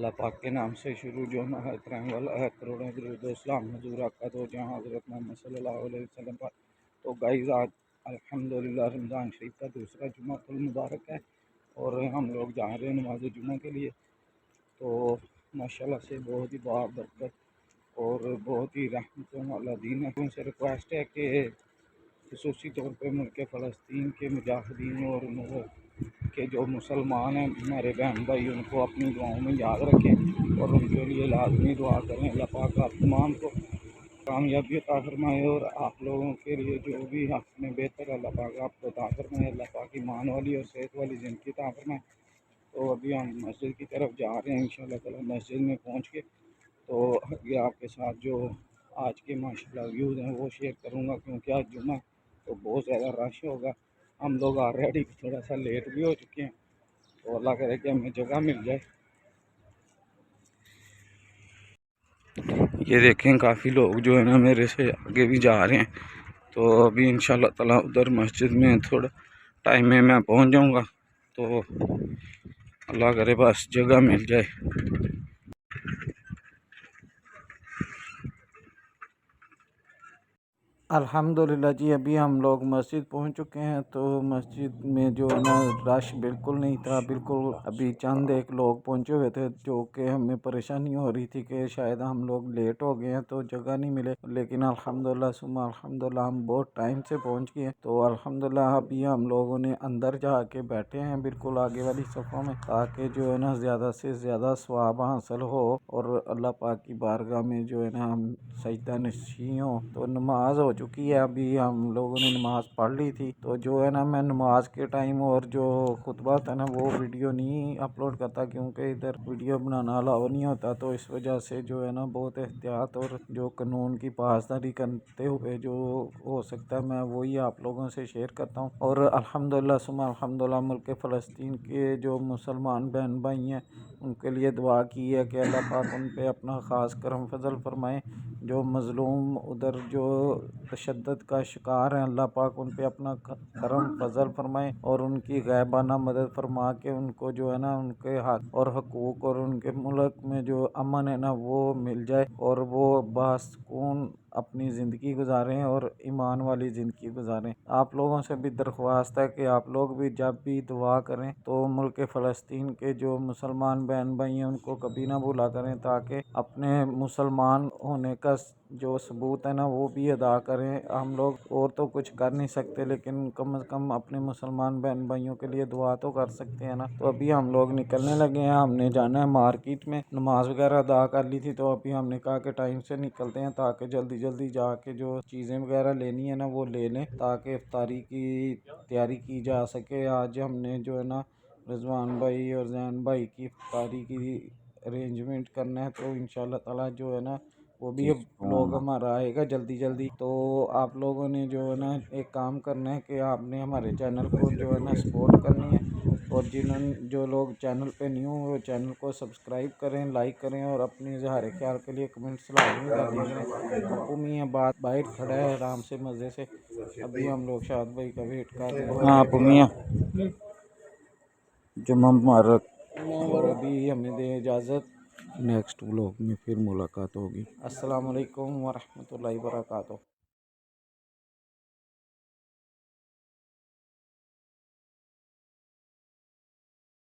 अल्लाह पाक के नाम से शुरू जो ना है रहने वाला है। करोड़ों दुरूद सलाम हुजूर आका दो जहाँ हज़रत मोहम्मद सल्लल्लाहु अलैहि वसल्लम पर। तो गाइस आज अल्हम्दुलिल्लाह रमज़ान शरीफ का दूसरा जुम्मा मुबारक है और हम लोग जा रहे हैं नमाज जुम्मा के लिए। तो माशाल्लाह से बहुत ही बरकत और बहुत ही रहमतों वाला दीन है। उनसे रिक्वेस्ट है कि ख़ुसूसी तौर पर मुल्क फ़लस्तीन के मुजाहिदीन और के जो मुसलमान हैं हमारे बहन भाई उनको अपनी दुआओं में याद रखें और उनके लिए लाजमी दुआ करें। अल्लाह पाक आप तमाम को कामयाबी अता फरमाए और आप लोगों के लिए जो भी आपने बेहतर अल्लाह पाक आपको अता फरमाए। अल्लाह पाक ईमान वाली और सेहत वाली ज़िंदगी अता फरमाए। तो अभी हम मस्जिद की तरफ जा रहे हैं इंशाल्लाह ताला। मस्जिद में पहुंच के तो ये आपके साथ जो आज के माशाल्लाह व्यूज़ हैं वो शेयर करूंगा, क्योंकि आज जुम्मा तो बहुत ज़्यादा रश होगा। हम लोग ऑलरेडी थोड़ा सा लेट भी हो चुके हैं, तो अल्लाह करे कि हमें जगह मिल जाए। ये देखें काफ़ी लोग जो है ना मेरे से आगे भी जा रहे हैं। तो अभी इंशाल्लाह ताला उधर मस्जिद में थोड़ा टाइम में मैं पहुंच जाऊंगा, तो अल्लाह करे बस जगह मिल जाए। अल्हम्दुलिल्लाह जी अभी हम लोग मस्जिद पहुंच चुके हैं। तो मस्जिद में जो है ना रश बिल्कुल नहीं था, बिल्कुल अभी चंद एक लोग पहुंचे हुए थे, जो कि हमें परेशानी हो रही थी कि शायद हम लोग लेट हो गए हैं तो जगह नहीं मिले। लेकिन अल्हम्दुलिल्लाह सुम्मा अल्हम्दुलिल्लाह हम बहुत टाइम से पहुंच गए। तो अल्हम्दुलिल्लाह अभी हम लोगों ने अंदर जाके बैठे हैं बिल्कुल आगे वाली सफ़ों में, ताकि जो है ना ज़्यादा से ज़्यादा सवाब हासिल हो और अल्लाह पाक की बारगाह में जो है ना हम सजदा नशीं हो। तो नमाज हो चुकी है, अभी हम लोगों ने नमाज़ पढ़ ली थी। तो जो है ना मैं नमाज के टाइम और जो खुतबा था ना वो वीडियो नहीं अपलोड करता, क्योंकि इधर वीडियो बनाना अलाउ नहीं होता। तो इस वजह से जो है ना बहुत एहतियात और जो कानून की पासदारी करते हुए जो हो सकता है मैं वही आप लोगों से शेयर करता हूँ। और अल्हम्दुलिल्लाह सुम्मा अल्हम्दुलिल्लाह मुल्क फ़लस्तीन के जो मुसलमान बहन भाई हैं उनके लिए दुआ की है कि अल्लाह पाक उन पे अपना ख़ास करम फजल फरमाए। जो मज़लूम उधर जो तशद्दुद का शिकार हैं अल्लाह पाक उन पे अपना करम फजल फरमाए और उनकी गैबाना मदद फरमा के उनको जो है ना उनके हक और हकूक़ और उनके मुल्क में जो अमन है ना वो मिल जाए और वो बासुकून अपनी ज़िंदगी गुजारें और ईमान वाली ज़िंदगी गुजारें। आप लोगों से भी दरख्वास्त है कि आप लोग भी जब भी दुआ करें तो मुल्क फ़लस्तीन के जो मुसलमान बहन भाई हैं उनको कभी ना भूला करें, ताकि अपने मुसलमान होने का जो सबूत है ना वो भी अदा करें। हम लोग और तो कुछ कर नहीं सकते, लेकिन कम से कम अपने मुसलमान बहन भाइयों के लिए दुआ तो कर सकते हैं ना। तो अभी हम लोग निकलने लगे हैं, हमने जाना है मार्केट में, नमाज वगैरह अदा कर ली थी। तो अभी हमने कहा कि टाइम से निकलते हैं ताकि जल्दी जल्दी जाके जो चीज़ें वगैरह लेनी है ना वो ले लें, ताकि इफ्तारी की तैयारी की जा सके। आज हमने जो है ना रिजवान भाई और जैन भाई की इफ्तारी की अरेंजमेंट करना है। तो इंशाल्लाह ताला जो है ना वो भी अब ब्लॉग हमारा आएगा जल्दी जल्दी। तो आप लोगों ने जो है ना एक काम करना है कि आपने हमारे चैनल को जो है ना सपोर्ट करनी है, और जिन्होंने जो लोग चैनल पे न्यू हो वो चैनल को सब्सक्राइब करें, लाइक करें और अपने इज़हार ख्याल के लिए कमेंट्स लाजमी कर दिया करें। पप्पू मियाँ बात बाहर खड़ा है आराम से मज़े से। अभी हम लोग शाद भाई का वेट कर रहे हैं। हाँ पप्पू मियाँ जुम्मा मुबारक। तो अभी हमें दे इजाज़त, नेक्स्ट व्लॉग में फिर मुलाकात होगी। अस्सलाम वालेकुम वरहमतुल्लाहि वबरकातुहू।